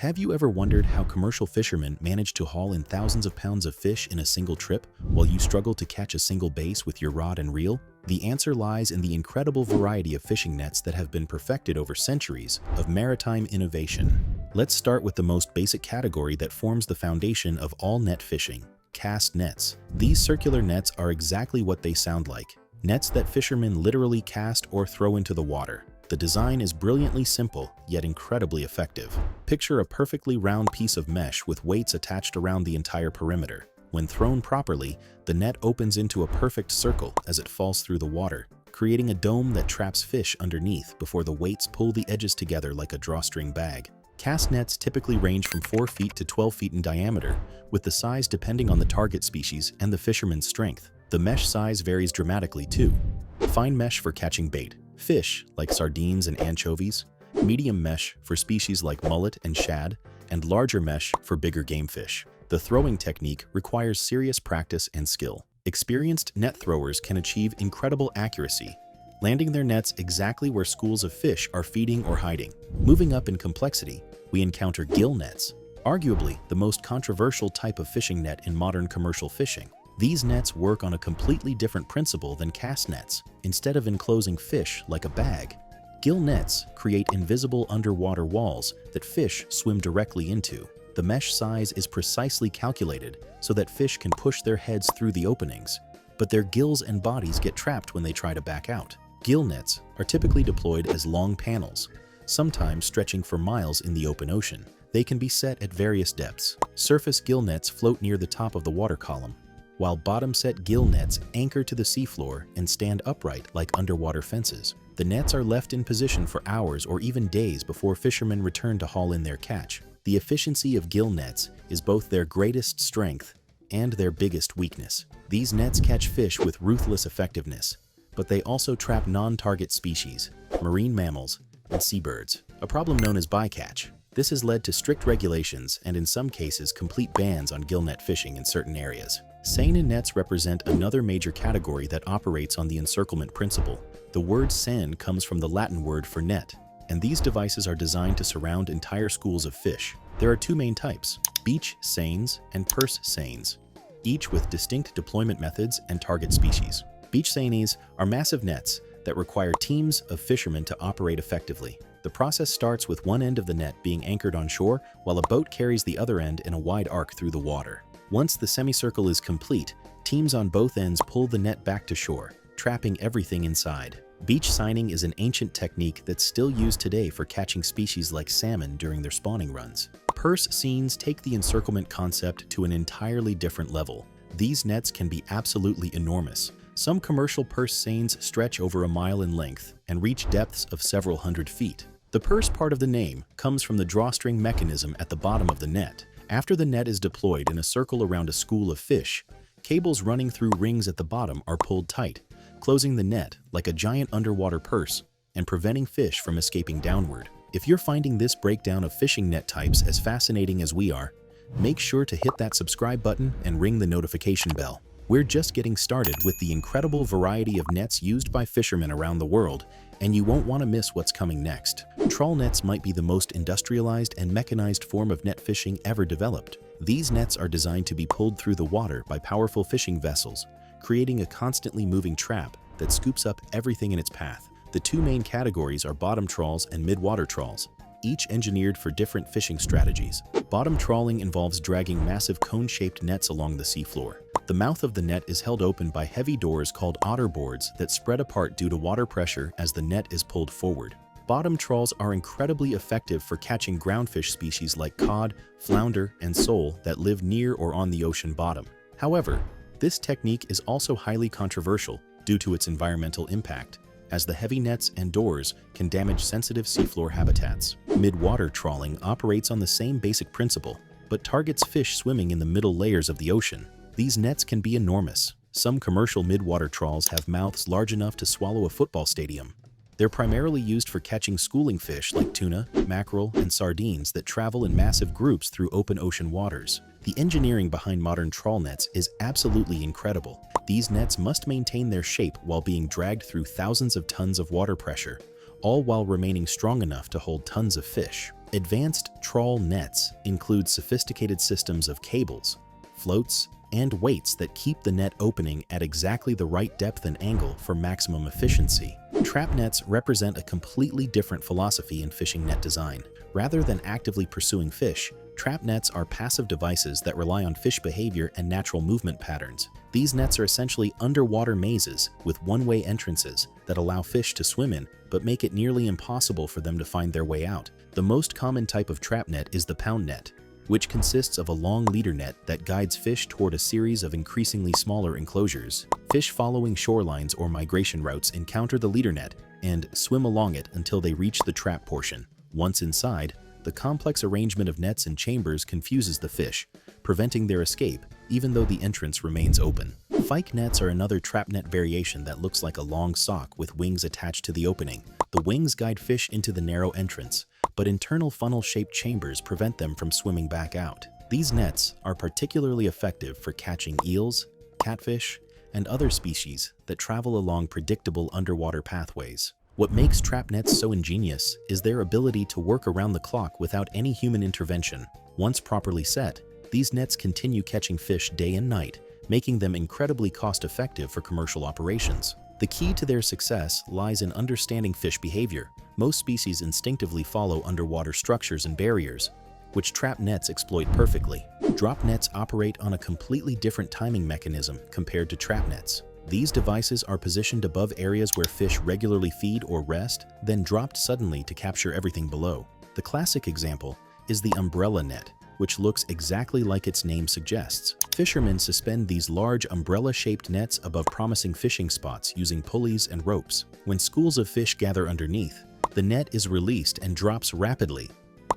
Have you ever wondered how commercial fishermen manage to haul in thousands of pounds of fish in a single trip while you struggle to catch a single bass with your rod and reel? The answer lies in the incredible variety of fishing nets that have been perfected over centuries of maritime innovation. Let's start with the most basic category that forms the foundation of all net fishing: cast nets. These circular nets are exactly what they sound like: nets that fishermen literally cast or throw into the water. The design is brilliantly simple, yet incredibly effective. Picture a perfectly round piece of mesh with weights attached around the entire perimeter. When thrown properly, the net opens into a perfect circle as it falls through the water, creating a dome that traps fish underneath before the weights pull the edges together like a drawstring bag. Cast nets typically range from 4 feet to 12 feet in diameter, with the size depending on the target species and the fisherman's strength. The mesh size varies dramatically too. Fine mesh for catching bait, fish like sardines and anchovies, medium mesh for species like mullet and shad, and larger mesh for bigger game fish. The throwing technique requires serious practice and skill. Experienced net throwers can achieve incredible accuracy, landing their nets exactly where schools of fish are feeding or hiding. Moving up in complexity, we encounter gill nets, arguably the most controversial type of fishing net in modern commercial fishing. These nets work on a completely different principle than cast nets. Instead of enclosing fish like a bag, gill nets create invisible underwater walls that fish swim directly into. The mesh size is precisely calculated so that fish can push their heads through the openings, but their gills and bodies get trapped when they try to back out. Gill nets are typically deployed as long panels, sometimes stretching for miles in the open ocean. They can be set at various depths. Surface gill nets float near the top of the water column, while bottom-set gill nets anchor to the seafloor and stand upright like underwater fences. The nets are left in position for hours or even days before fishermen return to haul in their catch. The efficiency of gill nets is both their greatest strength and their biggest weakness. These nets catch fish with ruthless effectiveness, but they also trap non-target species, marine mammals, and seabirds, a problem known as bycatch. This has led to strict regulations and in some cases complete bans on gill net fishing in certain areas. Seine nets represent another major category that operates on the encirclement principle. The word seine comes from the Latin word for net, and these devices are designed to surround entire schools of fish. There are two main types: beach seines and purse seines, each with distinct deployment methods and target species. Beach seines are massive nets that require teams of fishermen to operate effectively. The process starts with one end of the net being anchored on shore while a boat carries the other end in a wide arc through the water. Once the semicircle is complete, teams on both ends pull the net back to shore, trapping everything inside. Beach seining is an ancient technique that's still used today for catching species like salmon during their spawning runs. Purse seines take the encirclement concept to an entirely different level. These nets can be absolutely enormous. Some commercial purse seines stretch over a mile in length and reach depths of several hundred feet. The purse part of the name comes from the drawstring mechanism at the bottom of the net. After the net is deployed in a circle around a school of fish, cables running through rings at the bottom are pulled tight, closing the net like a giant underwater purse and preventing fish from escaping downward. If you're finding this breakdown of fishing net types as fascinating as we are, make sure to hit that subscribe button and ring the notification bell. We're just getting started with the incredible variety of nets used by fishermen around the world, and you won't want to miss what's coming next. Trawl nets might be the most industrialized and mechanized form of net fishing ever developed. These nets are designed to be pulled through the water by powerful fishing vessels, creating a constantly moving trap that scoops up everything in its path. The two main categories are bottom trawls and mid-water trawls, each engineered for different fishing strategies. Bottom trawling involves dragging massive cone-shaped nets along the seafloor. The mouth of the net is held open by heavy doors called otter boards that spread apart due to water pressure as the net is pulled forward. Bottom trawls are incredibly effective for catching groundfish species like cod, flounder, and sole that live near or on the ocean bottom. However, this technique is also highly controversial due to its environmental impact, as the heavy nets and doors can damage sensitive seafloor habitats. Mid-water trawling operates on the same basic principle, but targets fish swimming in the middle layers of the ocean. These nets can be enormous. Some commercial mid-water trawls have mouths large enough to swallow a football stadium. They're primarily used for catching schooling fish like tuna, mackerel, and sardines that travel in massive groups through open ocean waters. The engineering behind modern trawl nets is absolutely incredible. These nets must maintain their shape while being dragged through thousands of tons of water pressure, all while remaining strong enough to hold tons of fish. Advanced trawl nets include sophisticated systems of cables, floats, and weights that keep the net opening at exactly the right depth and angle for maximum efficiency. Trap nets represent a completely different philosophy in fishing net design. Rather than actively pursuing fish, trap nets are passive devices that rely on fish behavior and natural movement patterns. These nets are essentially underwater mazes with one-way entrances that allow fish to swim in, but make it nearly impossible for them to find their way out. The most common type of trap net is the pound net, which consists of a long leader net that guides fish toward a series of increasingly smaller enclosures. Fish following shorelines or migration routes encounter the leader net and swim along it until they reach the trap portion. Once inside, the complex arrangement of nets and chambers confuses the fish, preventing their escape even though the entrance remains open. Fyke nets are another trap net variation that looks like a long sock with wings attached to the opening. The wings guide fish into the narrow entrance, but internal funnel-shaped chambers prevent them from swimming back out. These nets are particularly effective for catching eels, catfish, and other species that travel along predictable underwater pathways. What makes trap nets so ingenious is their ability to work around the clock without any human intervention. Once properly set, these nets continue catching fish day and night, making them incredibly cost-effective for commercial operations. The key to their success lies in understanding fish behavior. Most species instinctively follow underwater structures and barriers, which trap nets exploit perfectly. Drop nets operate on a completely different timing mechanism compared to trap nets. These devices are positioned above areas where fish regularly feed or rest, then dropped suddenly to capture everything below. The classic example is the umbrella net, which looks exactly like its name suggests. Fishermen suspend these large umbrella-shaped nets above promising fishing spots using pulleys and ropes. When schools of fish gather underneath, the net is released and drops rapidly,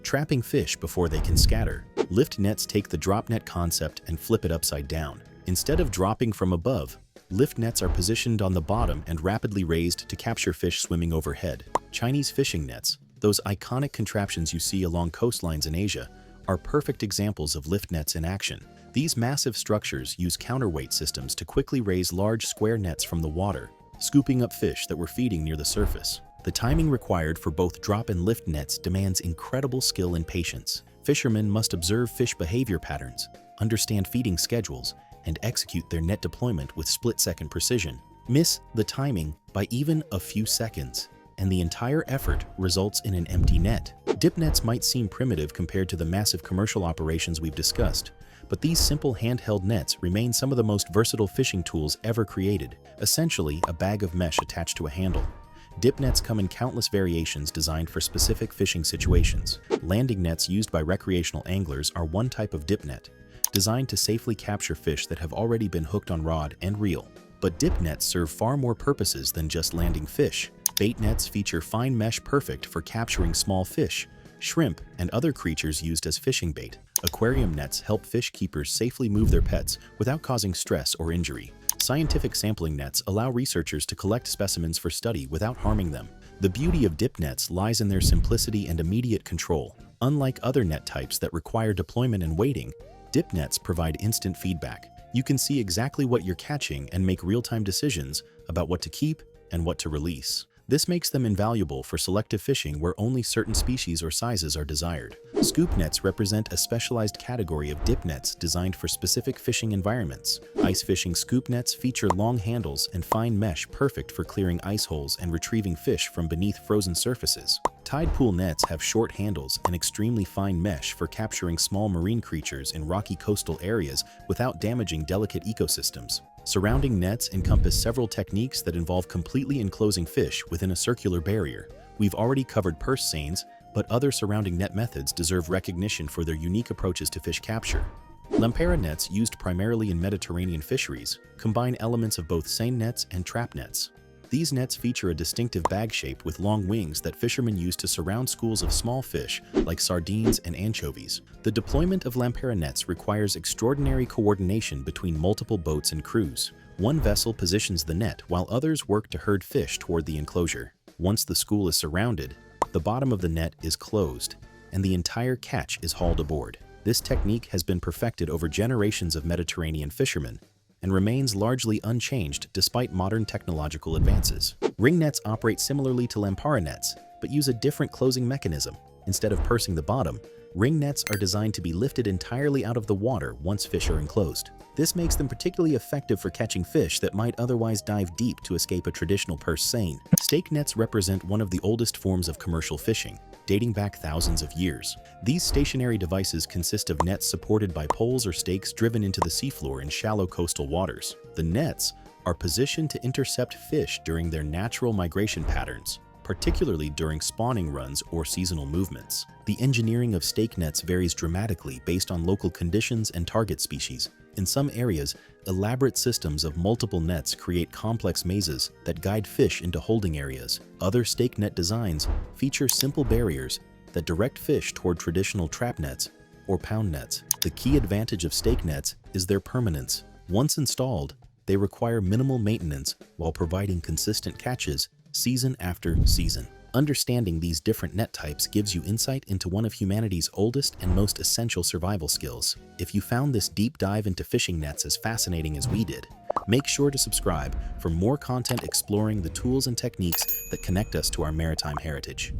trapping fish before they can scatter. Lift nets take the drop net concept and flip it upside down. Instead of dropping from above, lift nets are positioned on the bottom and rapidly raised to capture fish swimming overhead. Chinese fishing nets, those iconic contraptions you see along coastlines in Asia, are perfect examples of lift nets in action. These massive structures use counterweight systems to quickly raise large square nets from the water, scooping up fish that were feeding near the surface. The timing required for both drop and lift nets demands incredible skill and patience. Fishermen must observe fish behavior patterns, understand feeding schedules, and execute their net deployment with split-second precision. Miss the timing by even a few seconds, and the entire effort results in an empty net. Dip nets might seem primitive compared to the massive commercial operations we've discussed, but these simple handheld nets remain some of the most versatile fishing tools ever created, essentially a bag of mesh attached to a handle. Dip nets come in countless variations designed for specific fishing situations. Landing nets used by recreational anglers are one type of dip net, designed to safely capture fish that have already been hooked on rod and reel. But dip nets serve far more purposes than just landing fish. Bait nets feature fine mesh perfect for capturing small fish, shrimp, and other creatures used as fishing bait. Aquarium nets help fish keepers safely move their pets without causing stress or injury. Scientific sampling nets allow researchers to collect specimens for study without harming them. The beauty of dip nets lies in their simplicity and immediate control. Unlike other net types that require deployment and waiting, dip nets provide instant feedback. You can see exactly what you're catching and make real-time decisions about what to keep and what to release. This makes them invaluable for selective fishing where only certain species or sizes are desired. Scoop nets represent a specialized category of dip nets designed for specific fishing environments. Ice fishing scoop nets feature long handles and fine mesh perfect for clearing ice holes and retrieving fish from beneath frozen surfaces. Tide pool nets have short handles and extremely fine mesh for capturing small marine creatures in rocky coastal areas without damaging delicate ecosystems. Surrounding nets encompass several techniques that involve completely enclosing fish within a circular barrier. We've already covered purse seines, but other surrounding net methods deserve recognition for their unique approaches to fish capture. Lampera nets, used primarily in Mediterranean fisheries, combine elements of both seine nets and trap nets. These nets feature a distinctive bag shape with long wings that fishermen use to surround schools of small fish like sardines and anchovies. The deployment of Lampera nets requires extraordinary coordination between multiple boats and crews. One vessel positions the net while others work to herd fish toward the enclosure. Once the school is surrounded, the bottom of the net is closed, and the entire catch is hauled aboard. This technique has been perfected over generations of Mediterranean fishermen and remains largely unchanged despite modern technological advances. Ring nets operate similarly to Lampera nets, but use a different closing mechanism. Instead of pursing the bottom, ring nets are designed to be lifted entirely out of the water once fish are enclosed. This makes them particularly effective for catching fish that might otherwise dive deep to escape a traditional purse seine. Stake nets represent one of the oldest forms of commercial fishing, dating back thousands of years. These stationary devices consist of nets supported by poles or stakes driven into the seafloor in shallow coastal waters. The nets are positioned to intercept fish during their natural migration patterns, particularly during spawning runs or seasonal movements. The engineering of stake nets varies dramatically based on local conditions and target species. In some areas, elaborate systems of multiple nets create complex mazes that guide fish into holding areas. Other stake net designs feature simple barriers that direct fish toward traditional trap nets or pound nets. The key advantage of stake nets is their permanence. Once installed, they require minimal maintenance while providing consistent catches season after season. Understanding these different net types gives you insight into one of humanity's oldest and most essential survival skills. If you found this deep dive into fishing nets as fascinating as we did, make sure to subscribe for more content exploring the tools and techniques that connect us to our maritime heritage.